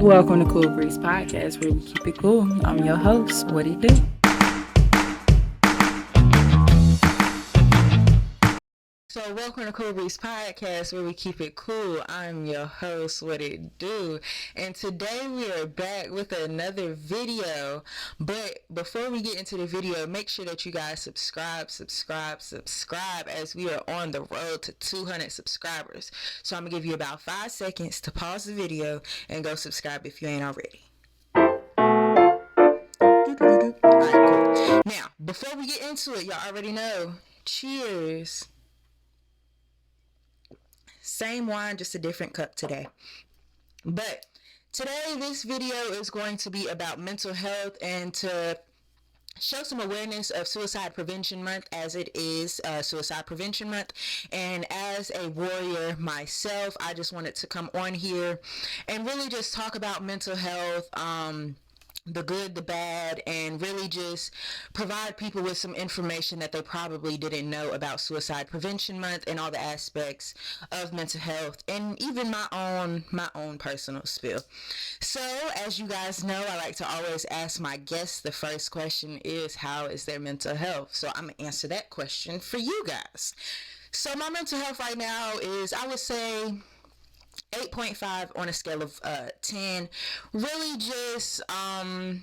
Welcome to Cool Breeze Podcast, where we keep it cool. I'm your host. What it do? So, welcome to Cool Breeze Podcast, where we keep it cool. I'm your host. What it do? And today we are back with another video. But before we get into the video, make sure that you guys subscribe, as we are on the road to 200 subscribers. So, I'm gonna give you about 5 seconds to pause the video and go subscribe if you ain't already. Alright, cool. Now, before we get into it, y'all already know. Cheers. Same wine, just a different cup today. But today, this video is going to be about mental health and to show some awareness of Suicide Prevention Month, as it is Suicide Prevention Month. And as a warrior myself, I just wanted to come on here and really just talk about mental health, the good, the bad, and really just provide people with some information that they probably didn't know about Suicide Prevention Month and all the aspects of mental health, and even my own personal spill. So, as you guys know, I like to always ask my guests, the first question is, how is their mental health? So I'm gonna answer that question for you guys. So my mental health right now is, I would say, 8.5 on a scale of 10. Really just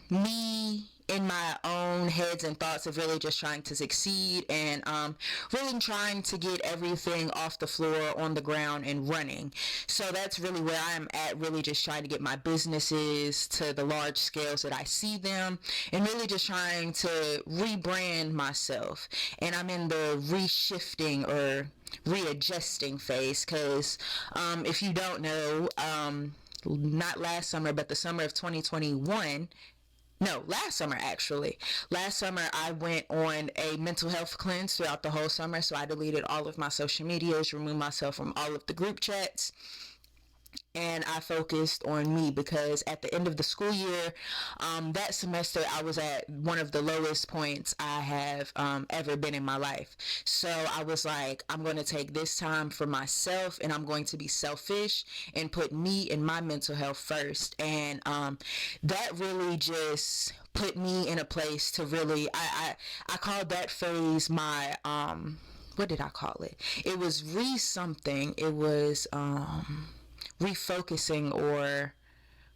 me in my own heads and thoughts of really just trying to succeed and really trying to get everything off the floor, on the ground, and running. So that's really where I'm at, really just trying to get my businesses to the large scales that I see them, and really just trying to rebrand myself. And I'm in the reshifting or readjusting phase, because if you don't know, not last summer, but the summer of 2021, no, last summer actually. Last summer I went on a mental health cleanse throughout the whole summer. So I deleted all of my social medias, removed myself from all of the group chats, and I focused on me, because at the end of the school year, that semester, I was at one of the lowest points I have ever been in my life. So I was like, I'm going to take this time for myself, and I'm going to be selfish and put me and my mental health first. And that really just put me in a place to really, I called that phase my, what did I call it? It was something. It was, refocusing or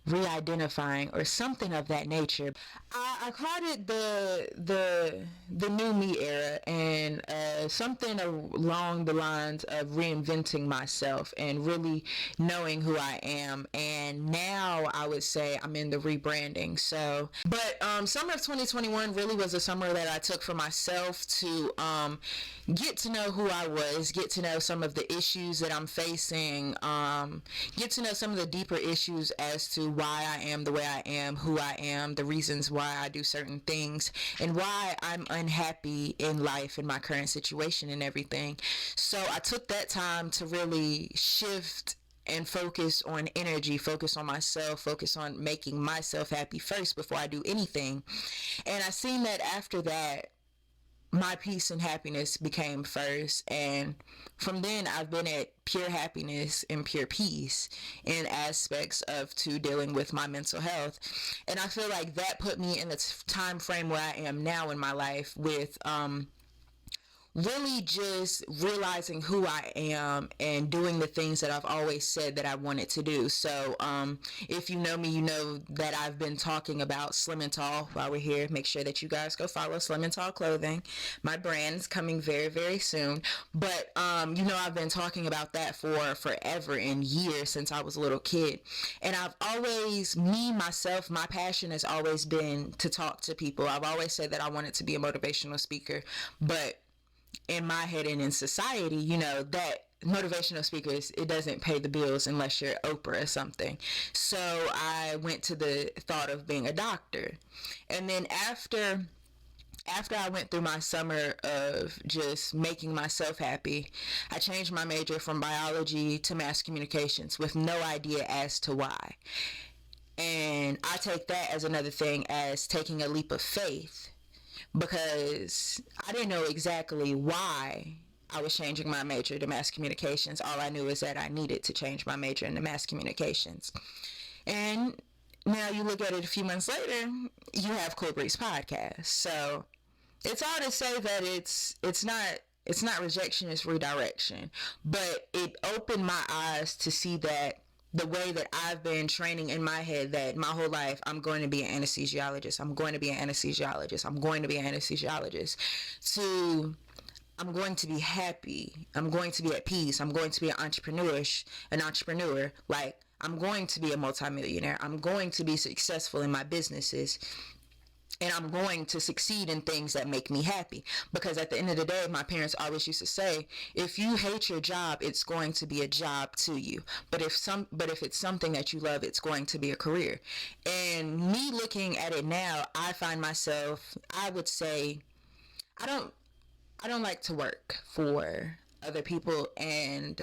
re-identifying or something of that nature. I called it the new me era, and something along the lines of reinventing myself and really knowing who I am. And now I would say I'm in the rebranding. So, but summer of 2021 really was a summer that I took for myself to get to know who I was, get to know some of the issues that I'm facing, get to know some of the deeper issues as to why I am the way I am, who I am, the reasons why I do certain things, and why I'm unhappy in life, in my current situation and everything. So I took that time to really shift and focus on energy, focus on myself, focus on making myself happy first before I do anything. And I seen that after that, my peace and happiness became first, and from then I've been at pure happiness and pure peace in aspects of to dealing with my mental health. And I feel like that put me in the time frame where I am now in my life, with really just realizing who I am and doing the things that I've always said that I wanted to do. So if you know me, you know that I've been talking about Slim and Tall while we're here. Make sure that you guys go follow Slim and Tall Clothing. My brand's coming very, very soon. But you know, I've been talking about that for forever and years, since I was a little kid. And I've always, myself, my passion has always been to talk to people. I've always said that I wanted to be a motivational speaker, but in my head and in society, you know, that motivational speakers, it doesn't pay the bills unless you're Oprah or something. So I went to the thought of being a doctor. And then after I went through my summer of just making myself happy, I changed my major from biology to mass communications with no idea as to why. And I take that as another thing, as taking a leap of faith, because I didn't know exactly why I was changing my major to mass communications. All I knew is that I needed to change my major into mass communications. And Now you look at it a few months later, you have Cool Breeze podcast. So it's all to say that it's not rejection, it's redirection. But it opened my eyes to see that the way that I've been training in my head that my whole life I'm going to be an anesthesiologist. I'm going to be an anesthesiologist. I'm going to be an anesthesiologist. To I'm going to be happy. I'm going to be at peace. I'm going to be an entrepreneur. Like, I'm going to be a multimillionaire. I'm going to be successful in my businesses. And I'm going to succeed in things that make me happy. Because at the end of the day, my parents always used to say, if you hate your job, it's going to be a job to you. But if it's something that you love, it's going to be a career. And me looking at it now, I find myself, I would say, I don't like to work for other people, and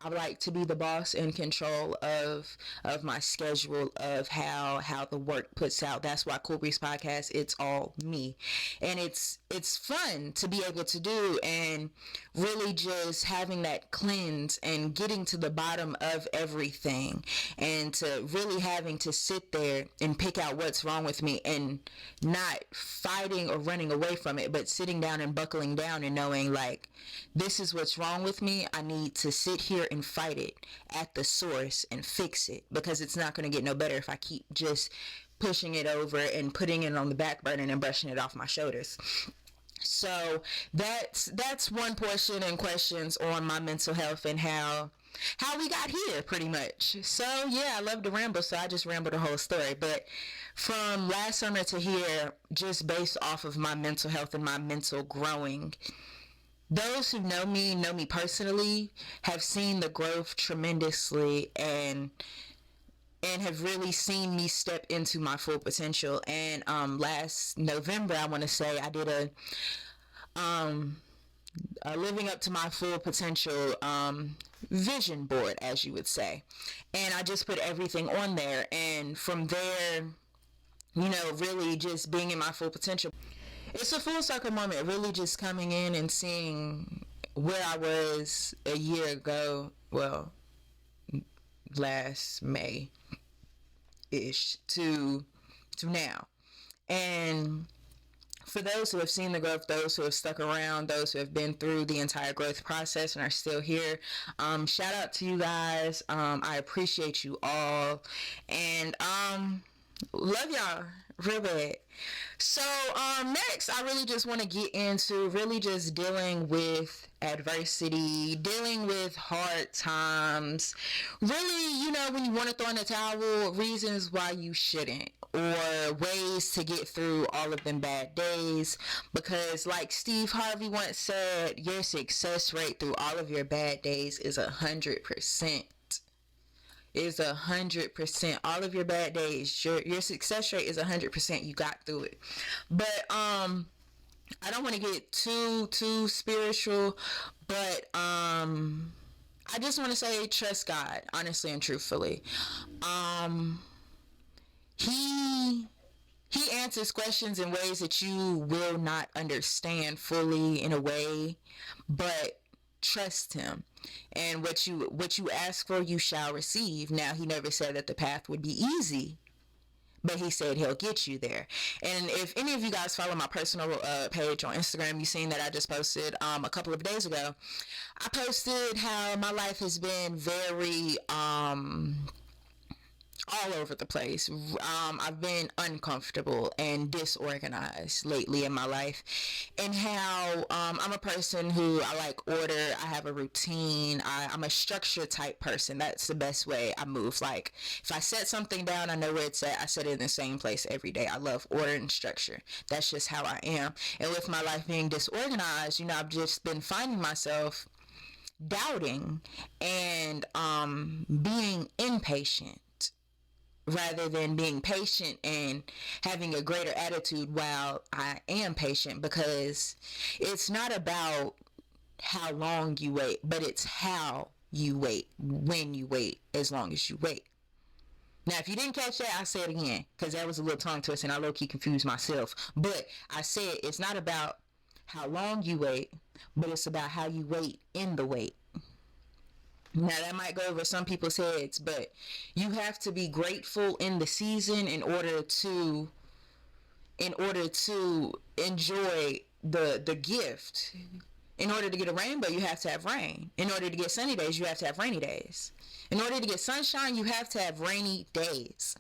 I like to be the boss in control of my schedule, of how the work puts out. That's why Cool Breeze Podcast, it's all me. And it's fun to be able to do, and really just having that cleanse and getting to the bottom of everything, and to really having to sit there and pick out what's wrong with me, and not fighting or running away from it, but sitting down and buckling down and knowing, like, this is what's wrong with me. I need to sit here and fight it at the source and fix it, because it's not going to get no better if I keep just pushing it over and putting it on the back burner and brushing it off my shoulders. So that's one portion and questions on my mental health and how we got here, pretty much. So yeah, I love to ramble, so I just rambled the whole story. But from last summer to here, just based off of my mental health and my mental growing, those who know me personally, have seen the growth tremendously, and have really seen me step into my full potential. And last November, I want to say, I did a living up to my full potential vision board, as you would say. And I just put everything on there, and from there, really just being in my full potential. It's a full circle moment, really just coming in and seeing where I was a year ago, well, last May-ish, to now. And for those who have seen the growth, those who have stuck around, those who have been through the entire growth process and are still here, shout out to you guys. I appreciate you all, and love y'all real bad. So next, I really just want to get into really just dealing with adversity, dealing with hard times, really, when you want to throw in the towel, reasons why you shouldn't, or ways to get through all of them bad days. Because like Steve Harvey once said, your success rate through all of your bad days is 100%. Is 100%. All of your bad days, your success rate is 100%. You got through it. But I don't want to get too spiritual, but I just want to say, trust God, honestly and truthfully. He answers questions in ways that you will not understand fully, in a way, but trust him. And what you ask for, you shall receive. Now, he never said that the path would be easy, but he said he'll get you there. And if any of you guys follow my personal page on Instagram, you've seen that I just posted a couple of days ago. I posted how my life has been very all over the place. I've been uncomfortable and disorganized lately in my life, and how I'm a person who, I like order. I have a routine. I'm a structure type person. That's the best way I move. Like, if I set something down, I know where it's at. I set it in the same place every day. I love order and structure. That's just how I am. And with my life being disorganized, I've just been finding myself doubting and being impatient, rather than being patient and having a greater attitude while I am patient. Because it's not about how long you wait, but it's how you wait, when you wait, as long as you wait. Now, if you didn't catch that, I'll say it again, because that was a little tongue twist and I low-key confused myself. But I said it's not about how long you wait, but it's about how you wait in the wait. Now that might go over some people's heads, but you have to be grateful in the season in order to enjoy the gift. In order to get a rainbow, you have to have rain. In order to get sunny days, you have to have rainy days. In order to get sunshine, you have to have rainy days.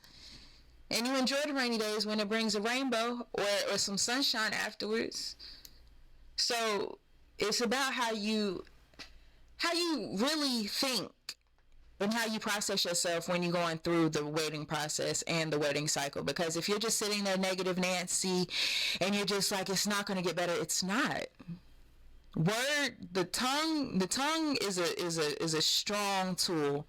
And you enjoy the rainy days when it brings a rainbow or some sunshine afterwards. So it's about how you really think and how you process yourself when you're going through the waiting process and the waiting cycle. Because if you're just sitting there negative Nancy and you're just like, it's not going to get better, it's not. The tongue is a strong tool,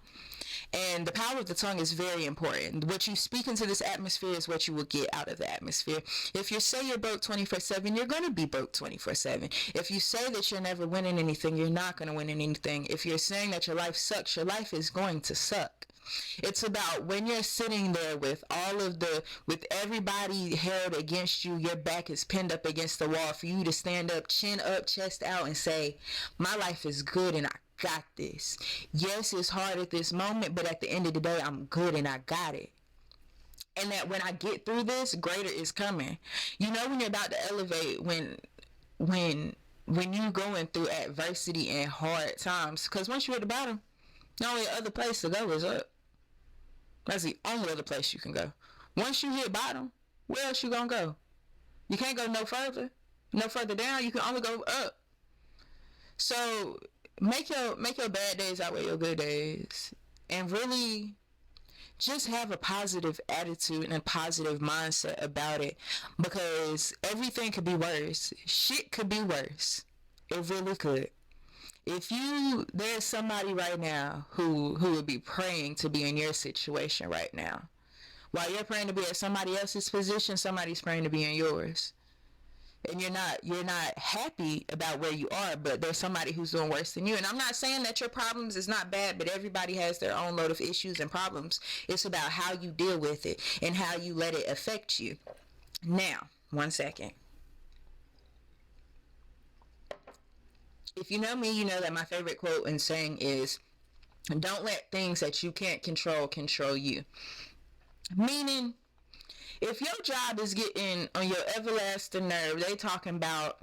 and the power of the tongue is very important. What you speak into this atmosphere is what you will get out of the atmosphere. If you say you're broke 24/7, you're going to be broke 24/7. If you say that you're never winning anything, you're not going to win anything. If you're saying that your life sucks, your life is going to suck. It's about when you're sitting there with with everybody held against you, your back is pinned up against the wall, for you to stand up, chin up, chest out, and say, my life is good and I got this. Yes, it's hard at this moment, but at the end of the day, I'm good and I got it. And that when I get through this, greater is coming. You know, when you're about to elevate, when you going through adversity and hard times, because once you're at the bottom, the only other place to go is up. That's the only other place you can go. Once you hit bottom, where else you gonna go? You can't go no further down. You can only go up. So make your bad days outweigh your good days, and really just have a positive attitude and a positive mindset about it, because everything could be worse. Shit could be worse. It really could. There's somebody right now who would be praying to be in your situation right now. While you're praying to be at somebody else's position, somebody's praying to be in yours. And you're not happy about where you are, but there's somebody who's doing worse than you. And I'm not saying that your problems is not bad, but everybody has their own load of issues and problems. It's about how you deal with it and how you let it affect you. Now, 1 second. If you know me, you know that my favorite quote and saying is, don't let things that you can't control you. Meaning, if your job is getting on your everlasting nerve, they talking about,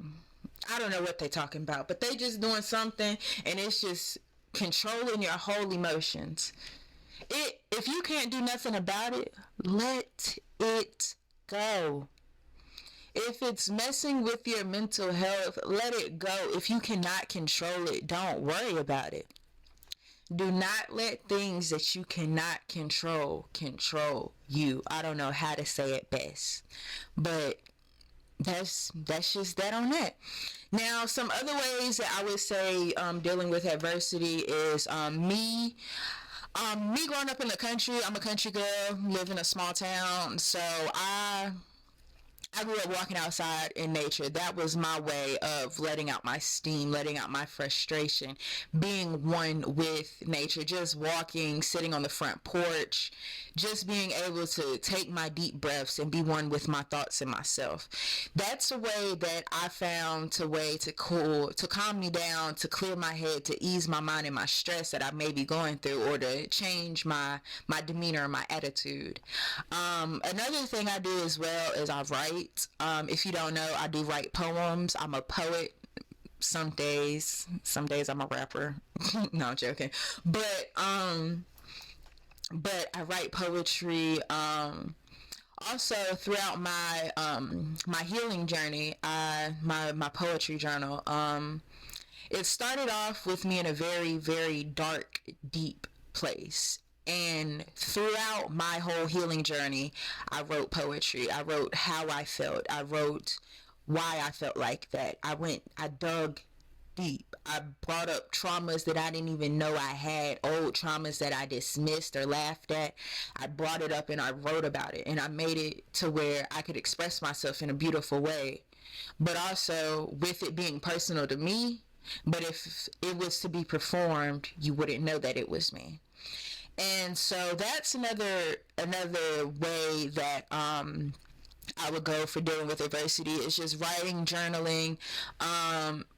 I don't know what they talking about, but they just doing something and it's just controlling your whole emotions. If you can't do nothing about it, let it go. If it's messing with your mental health, let it go. If you cannot control it, don't worry about it. Do not let things that you cannot control you. I don't know how to say it best, but that's just that on that. Now, some other ways that I would say dealing with adversity is me growing up in the country. I'm a country girl, live in a small town, so I grew up walking outside in nature. That was my way of letting out my steam, letting out my frustration, being one with nature, just walking, sitting on the front porch, just being able to take my deep breaths and be one with my thoughts and myself. That's a way that I found to calm me down, to clear my head, to ease my mind and my stress that I may be going through, or to change my demeanor, my attitude. Another thing I do as well is I write. If you don't know, I do write poems. I'm a poet. Some days I'm a rapper. No, I'm joking. But I write poetry. Also, throughout my my healing journey, my poetry journal, it started off with me in a very, very dark, deep place. And throughout my whole healing journey, I wrote poetry. I wrote how I felt. I wrote why I felt like that. I dug deep. I brought up traumas that I didn't even know I had, old traumas that I dismissed or laughed at. I brought it up and I wrote about it, and I made it to where I could express myself in a beautiful way, but also with it being personal to me. But if it was to be performed, you wouldn't know that it was me. And so that's another way that I would go for dealing with adversity, is just writing, journaling,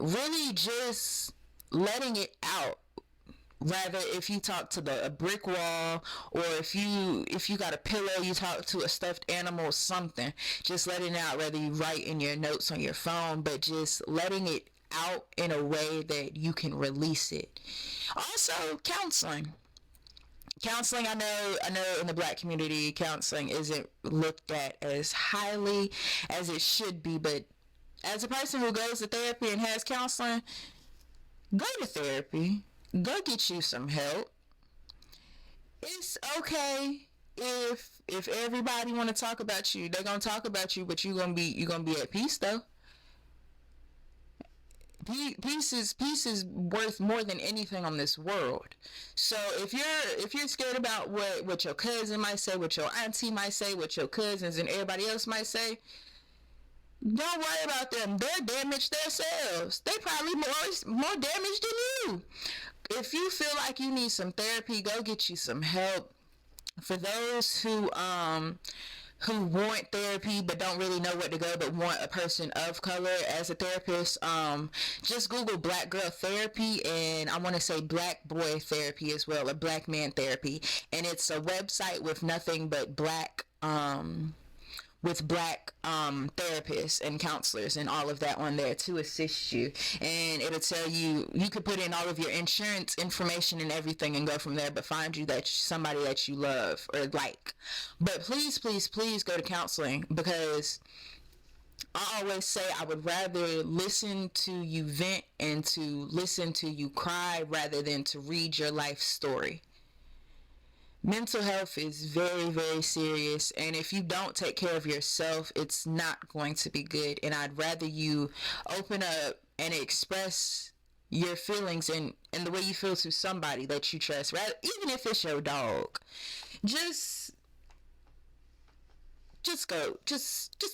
really just letting it out, Rather, if you talk to a brick wall, or if you got a pillow, you talk to a stuffed animal, something. Just letting it out. Whether you write in your notes on your phone, but just letting it out in a way that you can release it. Also, counseling, I know in the black community, counseling isn't looked at as highly as it should be, but as a person who goes to therapy and has counseling, go to therapy. Go get you some help. It's okay if everybody want to talk about you. They're going to talk about you, but you're going to be at peace though. Peace is worth more than anything on this world. So if you're scared about what your cousin might say, what your auntie might say, what your cousins and everybody else might say, don't worry about them. They're damaged themselves. They probably more damaged than you. If you feel like you need some therapy, go get you some help. For those who want therapy but don't really know where to go, but want a person of color as a therapist, just Google black girl therapy, and I want to say black boy therapy as well, or black man therapy, and it's a website with nothing but black therapists and counselors and all of that on there to assist you. And it'll tell you, you could put in all of your insurance information and everything and go from there, but find you that somebody that you love or like. But please, please, please go to counseling, because I always say I would rather listen to you vent and to listen to you cry rather than to read your life story. Mental health is very, very serious, and if you don't take care of yourself, it's not going to be good. And I'd rather you open up and express your feelings and the way you feel to somebody that you trust, rather, even if it's your dog. Just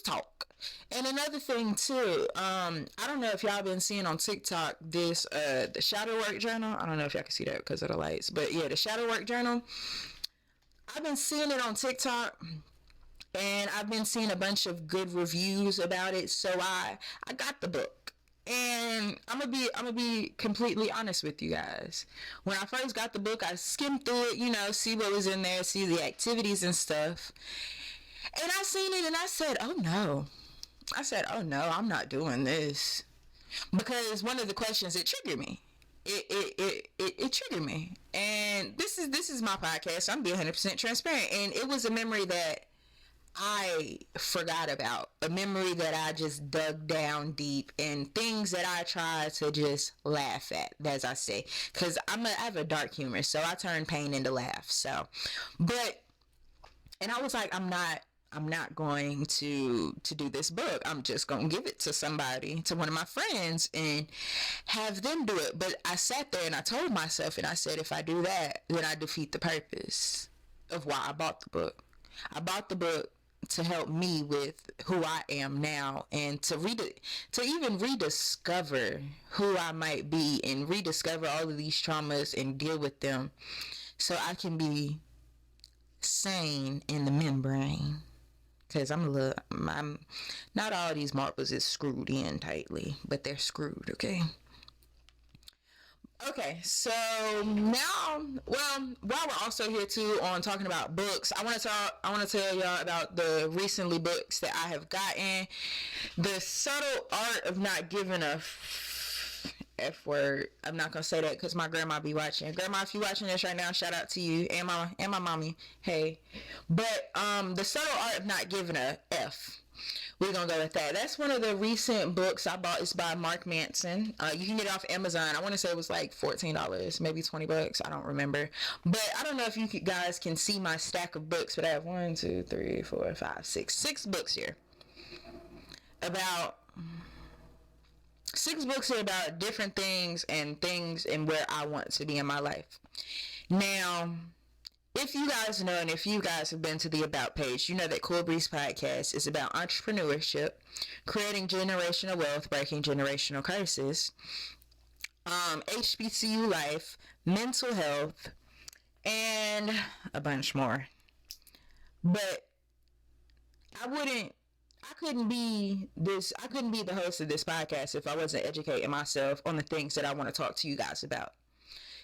talk. And another thing too, I don't know if y'all been seeing on TikTok this the shadow work journal. I don't know if y'all can see that because of the lights, but yeah, the shadow work journal. I've been seeing it on TikTok, and I've been seeing a bunch of good reviews about it. So I got the book, and I'm gonna be completely honest with you guys. When I first got the book, I skimmed through it, see what was in there, see the activities and stuff, and I seen it, and I said, oh no, I'm not doing this, because one of the questions, it triggered me. It triggered me, and this is my podcast, so I'm being 100% transparent, and it was a memory that I forgot about, a memory that I just dug down deep, and things that I try to just laugh at, as I say, because I have a dark humor, so I turn pain into laughs. So, and I was like, I'm not going to do this book. I'm just going to give it to somebody, to one of my friends, and have them do it. But I sat there and I told myself, and I said, if I do that, then I defeat the purpose of why I bought the book. I bought the book to help me with who I am now, and to even rediscover who I might be, and rediscover all of these traumas and deal with them, so I can be sane in the membrane. Because I'm not all these marbles is screwed in tightly, but they're screwed, okay? Okay, so now, well, while we're also here too on talking about books, I want to tell y'all about the recently books that I have gotten. The Subtle Art of Not Giving a F word. I'm not gonna say that because my grandma be watching. Grandma, if you watching this right now, shout out to you and my mommy. Hey, but The Subtle Art of Not Giving a F. We're gonna go with that. That's one of the recent books I bought. It's by Mark Manson. You can get it off Amazon. I want to say it was like $14, maybe $20. I don't remember. But I don't know if you guys can see my stack of books, but I have 1, 2, 3, 4, 5, 6 books here. About 6 books here about different things and where I want to be in my life. Now, if you guys know, and if you guys have been to the About page, you know that Cool Breeze Podcast is about entrepreneurship, creating generational wealth, breaking generational curses, HBCU life, mental health, and a bunch more. But I couldn't be the host of this podcast if I wasn't educating myself on the things that I want to talk to you guys about.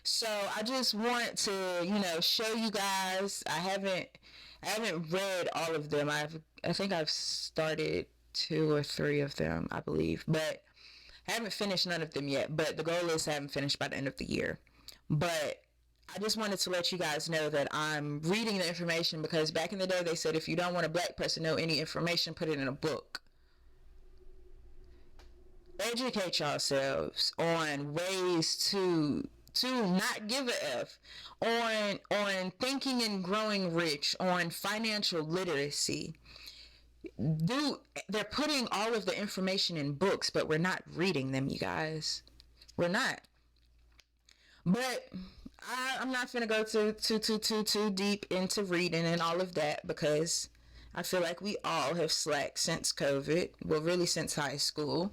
So I just want to, show you guys. I haven't read all of them. I think I've started two or three of them, I believe, but I haven't finished none of them yet. But the goal is to have them finished by the end of the year. But I just wanted to let you guys know that I'm reading the information, because back in the day they said if you don't want a black person to know any information, put it in a book. Educate yourselves on ways to not give a F, on thinking and growing rich, on financial literacy. They're putting all of the information in books, but we're not reading them, you guys. We're not. But I'm not gonna go too deep into reading and all of that, because I feel like we all have slacked since COVID. Well, really since high school.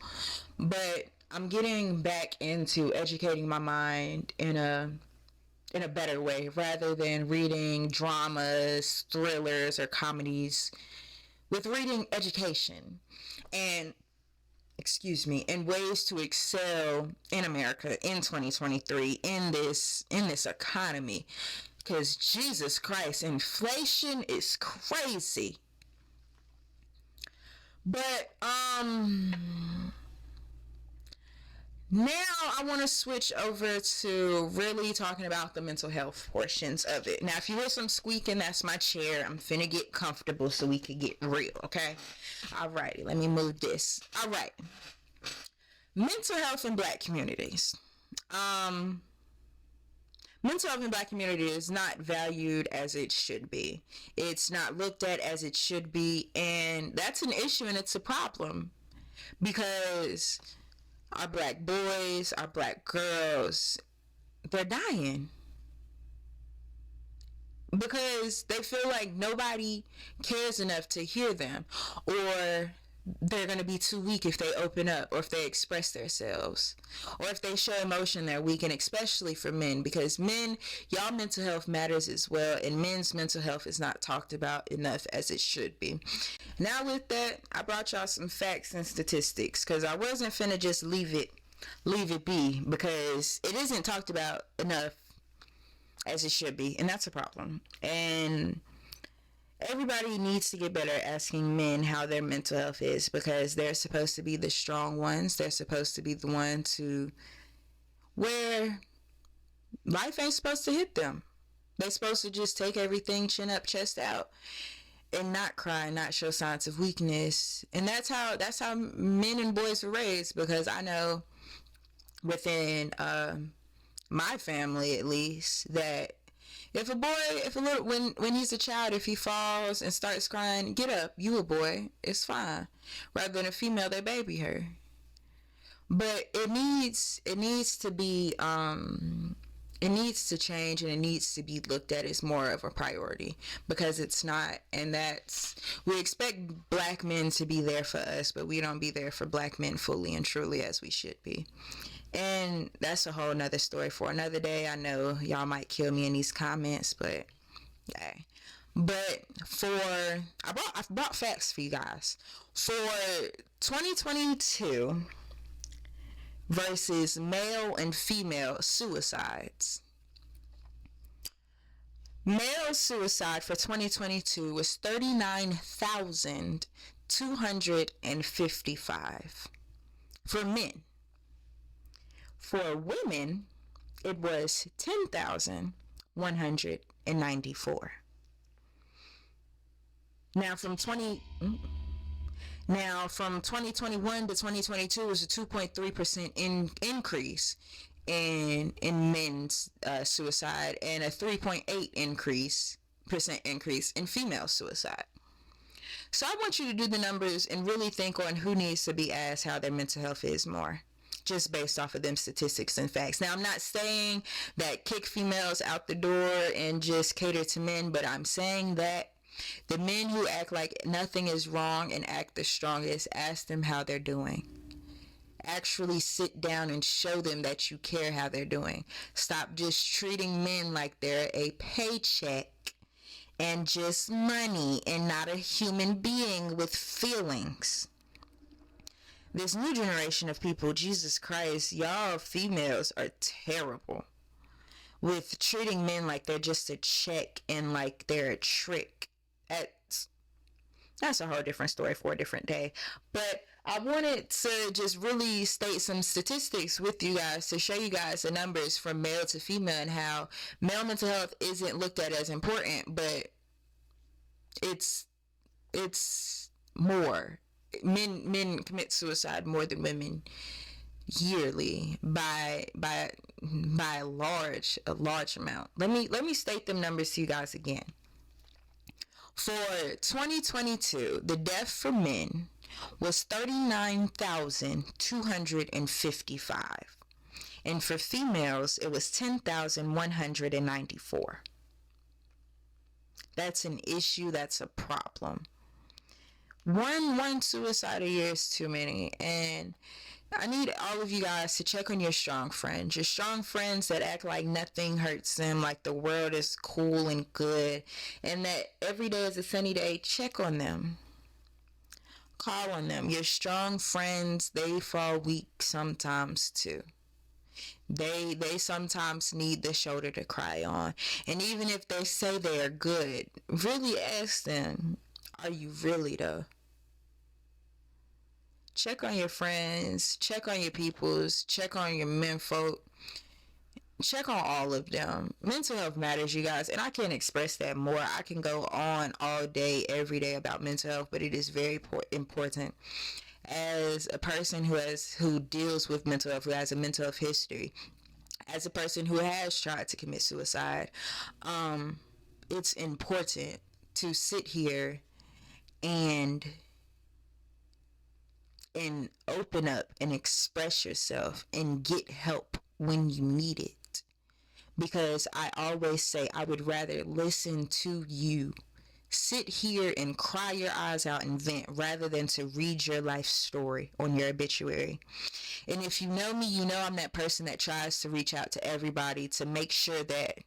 But I'm getting back into educating my mind in a better way, rather than reading dramas, thrillers, or comedies. With reading education and and ways to excel in America in 2023 in this economy, because Jesus Christ, inflation is crazy. But now I want to switch over to really talking about the mental health portions of it. Now, if you hear some squeaking, that's my chair. I'm finna get comfortable so we can get real, okay? Alrighty, let me move this. Alright. Mental health in black communities. Mental health in black community is not valued as it should be. It's not looked at as it should be, and that's an issue, and it's a problem, because our black boys, our black girls, they're dying because they feel like nobody cares enough to hear them, or they're going to be too weak if they open up, or if they express themselves, or if they show emotion, they're weak. And especially for men, because men, y'all mental health matters as well, and men's mental health is not talked about enough as it should be. Now with that, I brought y'all some facts and statistics, because I wasn't finna just leave it be, because it isn't talked about enough as it should be, and that's a problem. And everybody needs to get better at asking men how their mental health is, because they're supposed to be the strong ones. They're supposed to be the ones where life ain't supposed to hit them. They're supposed to just take everything chin up, chest out, and not cry, not show signs of weakness. And that's how men and boys were raised, because I know within my family, at least, that when he's a child, if he falls and starts crying, get up, you a boy, it's fine, rather than a female, they baby her. But it needs to be it needs to change, and it needs to be looked at as more of a priority, because it's not. And we expect black men to be there for us, but we don't be there for black men fully and truly as we should be. And that's a whole nother story for another day. I know y'all might kill me in these comments, but yeah. But I brought facts for you guys for 2022 versus male and female suicides. Male suicide for 2022 was 39,255 for men. For women, it was 10,194. Now from 2021 to 2022 was a 2.3% increase in men's suicide, and a 3.8% increase in female suicide. So I want you to do the numbers and really think on who needs to be asked how their mental health is more, just based off of them statistics and facts. Now, I'm not saying that kick females out the door and just cater to men, but I'm saying that the men who act like nothing is wrong and act the strongest, ask them how they're doing. Actually sit down and show them that you care how they're doing. Stop just treating men like they're a paycheck and just money, and not a human being with feelings. This new generation of people, Jesus Christ, y'all females are terrible. with treating men like they're just a check and like they're a trick. That's a whole different story for a different day. But I wanted to just really state some statistics with you guys to show you guys the numbers from male to female and how male mental health isn't looked at as important, but it's more. Men commit suicide more than women yearly by a large amount. Let me state them numbers to you guys again. For 2022, the death for men was 39,255. And for females, it was 10,194. That's an issue, that's a problem. One suicide a year is too many, and I need all of you guys to check on your strong friends. Your strong friends that act like nothing hurts them, like the world is cool and good, and that every day is a sunny day. Check on them. Call on them. Your strong friends, they fall weak sometimes too. They sometimes need the shoulder to cry on. And even if they say they are good, really ask them, are you really though? Check on your friends, check on your peoples, check on your menfolk, check on all of them. Mental health matters, you guys, and I can't express that more. I can go on all day, every day about mental health, but it is very important. As a person who deals with mental health, who has a mental health history, as a person who has tried to commit suicide, it's important to sit here and open up and express yourself and get help when you need it. Because I always say I would rather listen to you sit here and cry your eyes out and vent rather than to read your life story on your obituary. And if you know me, you know I'm that person that tries to reach out to everybody to make sure that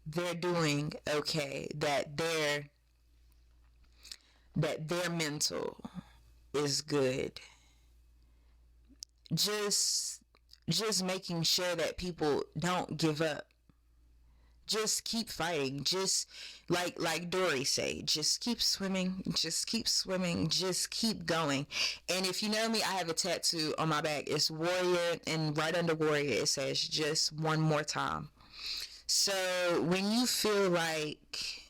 they're doing okay, that their mental is good. Just making sure that people don't give up. Just keep fighting. Just like Dory say, just keep swimming, just keep swimming, just keep going. And if you know me, I have a tattoo on my back. It's warrior, and right under warrior it says just one more time. So when you feel like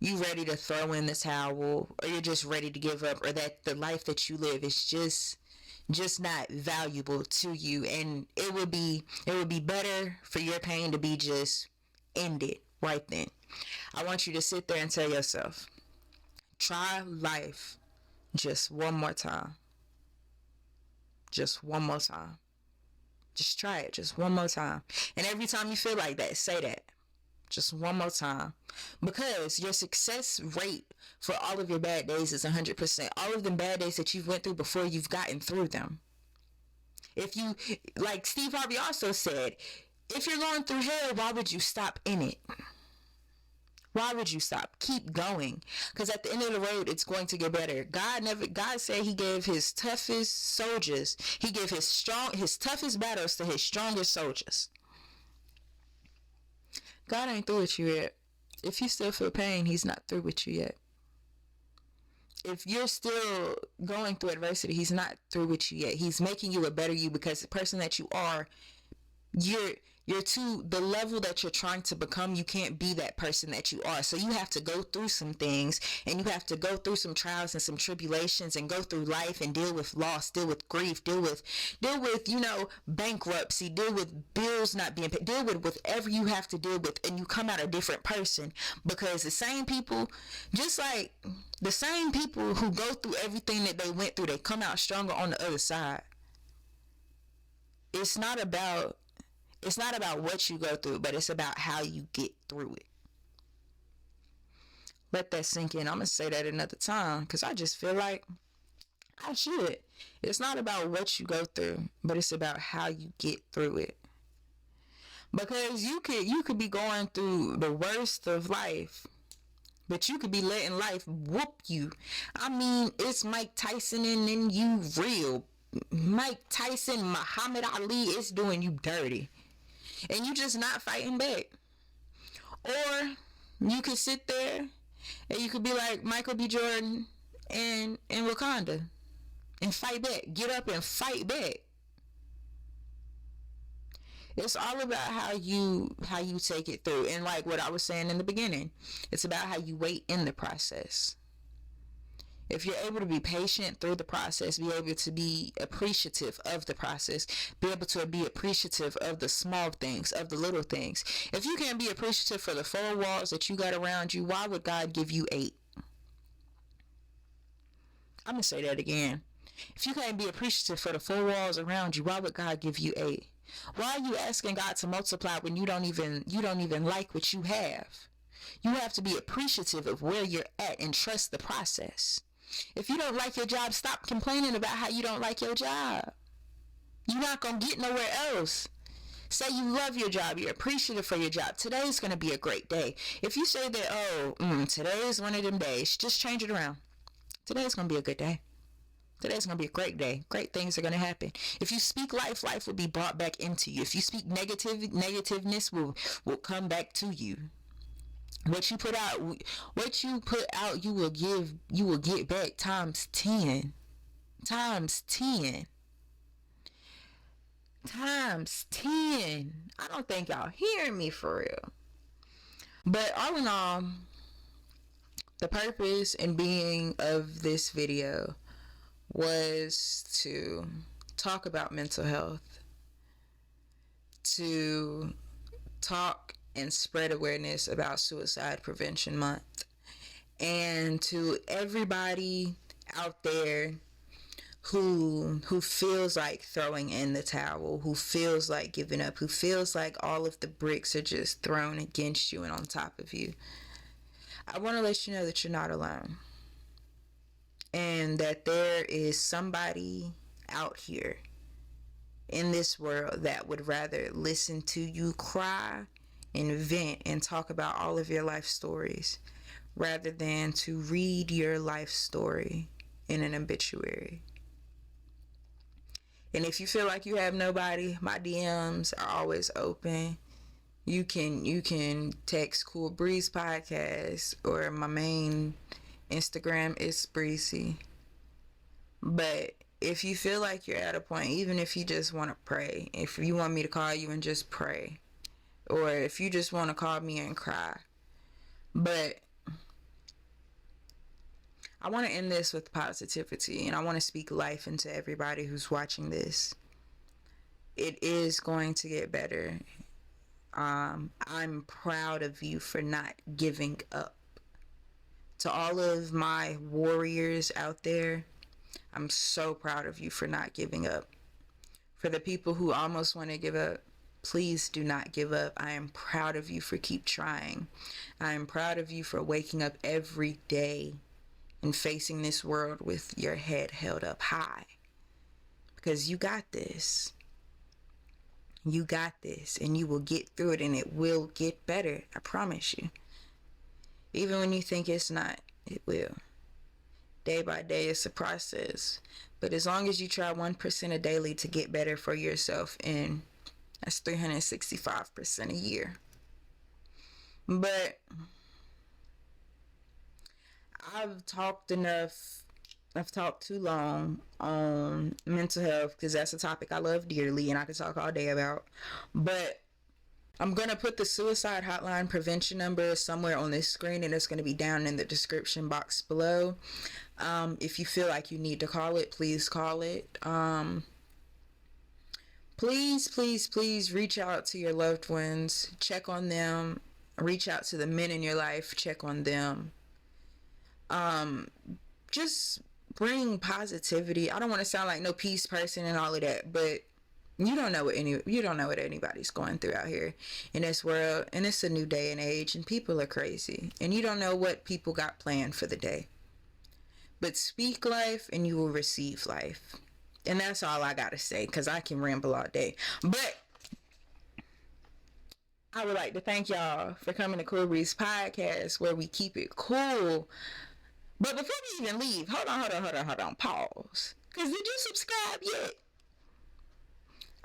you ready to throw in the towel, or you're just ready to give up, or that the life that you live is just not valuable to you, and it would be better for your pain to be just ended right then. I want you to sit there and tell yourself, try life just one more time. Just one more time. Just try it just one more time. And every time you feel like that, say that. Just one more time. Because your success rate for all of your bad days is 100%. All of the bad days that you've went through before you've gotten through them. If you, like Steve Harvey also said, if you're going through hell, why would you stop in it? Why would you stop? Keep going. Because at the end of the road, it's going to get better. God said he gave his toughest soldiers, he gave his toughest battles to his strongest soldiers. God ain't through with you yet. If you still feel pain, he's not through with you yet. If you're still going through adversity, he's not through with you yet. He's making you a better you, because the person that you are, you're to the level that you're trying to become. You can't be that person that you are. So you have to go through some things, and you have to go through some trials and some tribulations, and go through life and deal with loss, deal with grief, deal with bankruptcy, deal with bills not being paid, deal with whatever you have to deal with, and you come out a different person. Because the same people, just like the same people who go through everything that they went through, they come out stronger on the other side. It's not about what you go through, but it's about how you get through it. Let that sink in. I'm going to say that another time, because I just feel like I should. It's not about what you go through, but it's about how you get through it. Because you could be going through the worst of life, but you could be letting life whoop you. I mean, it's Mike Tyson and you real. Mike Tyson, Muhammad Ali is doing you dirty. and you just not fighting back. Or you could sit there and you could be like Michael B. Jordan in Wakanda and fight back. Get up and fight back. It's all about how you take it through. And like what I was saying in the beginning, it's about how you wait in the process. If you're able to be patient through the process, be able to be appreciative of the process, be able to be appreciative of the small things, of the little things. If you can't be appreciative for the 4 walls that you got around you, why would God give you 8? I'm going to say that again. If you can't be appreciative for the 4 walls around you, why would God give you 8? Why are you asking God to multiply when you don't even like what you have? You have to be appreciative of where you're at and trust the process. If you don't like your job, stop complaining about how you don't like your job. You're not going to get nowhere else. Say you love your job. You're appreciative for your job. Today's going to be a great day. If you say that, today's one of them days, just change it around. Today's going to be a good day. Today's going to be a great day. Great things are going to happen. If you speak life, life will be brought back into you. If you speak negativeness will come back to you. What you put out, you will get back times 10. Times 10. Times 10. I don't think y'all hearing me for real. But all in all, the purpose and being of this video was to talk about mental health, to talk and spread awareness about Suicide Prevention Month, and to everybody out there who feels like throwing in the towel, who feels like giving up, who feels like all of the bricks are just thrown against you and on top of you. I want to let you know that you're not alone, and that there is somebody out here in this world that would rather listen to you cry and vent and talk about all of your life stories rather than to read your life story in an obituary. And if you feel like you have nobody, my DMs are always open. You can text Cool Breeze Podcast, or my main Instagram is Breezy. But if you feel like you're at a point, even if you just want to pray, if you want me to call you and just pray, or if you just want to call me and cry. But I want to end this with positivity, and I want to speak life into everybody who's watching this. It is going to get better. I'm proud of you for not giving up. To all of my warriors out there, I'm so proud of you for not giving up. For the people who almost want to give up, please do not give up. I am proud of you for keep trying. I am proud of you for waking up every day and facing this world with your head held up high. Because you got this. You got this, and you will get through it, and it will get better. I promise you. Even when you think it's not, it will. Day by day, it's a process. But as long as you try 1% a daily to get better for yourself, and that's 365% a year. But I've talked enough. I've talked too long on mental health because that's a topic I love dearly and I could talk all day about. But I'm going to put the suicide hotline prevention number somewhere on this screen, and it's going to be down in the description box below. If you feel like you need to call it, please call it. Please reach out to your loved ones. Check on them. Reach out to the men in your life. Check on them. Just bring positivity. I don't want to sound like no peace person and all of that, but you don't know what anybody's going through out here in this world, and it's a new day and age, and people are crazy, and you don't know what people got planned for the day. But speak life, and you will receive life, and that's all I gotta say, because I can ramble all day. But I would like to thank y'all for coming to Cool Breeze Podcast, where we keep it cool. But before we even leave, hold on, pause. Because did you subscribe yet?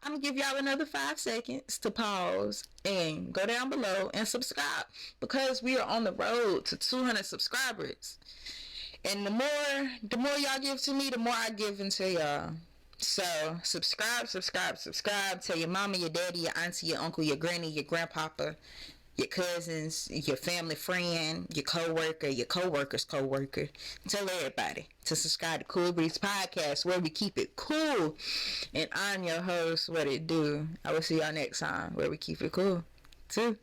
I'm gonna give y'all another 5 seconds to pause and go down below and subscribe, because we are on the road to 200 subscribers. And the more y'all give to me, the more I give into y'all. So subscribe. Tell your mama, your daddy, your auntie, your uncle, your granny, your grandpapa, your cousins, your family friend, your coworker, your coworker's coworker. Tell everybody to subscribe to Cool Breeze Podcast, where we keep it cool. And I'm your host, What It Do. I will see y'all next time, where we keep it cool too.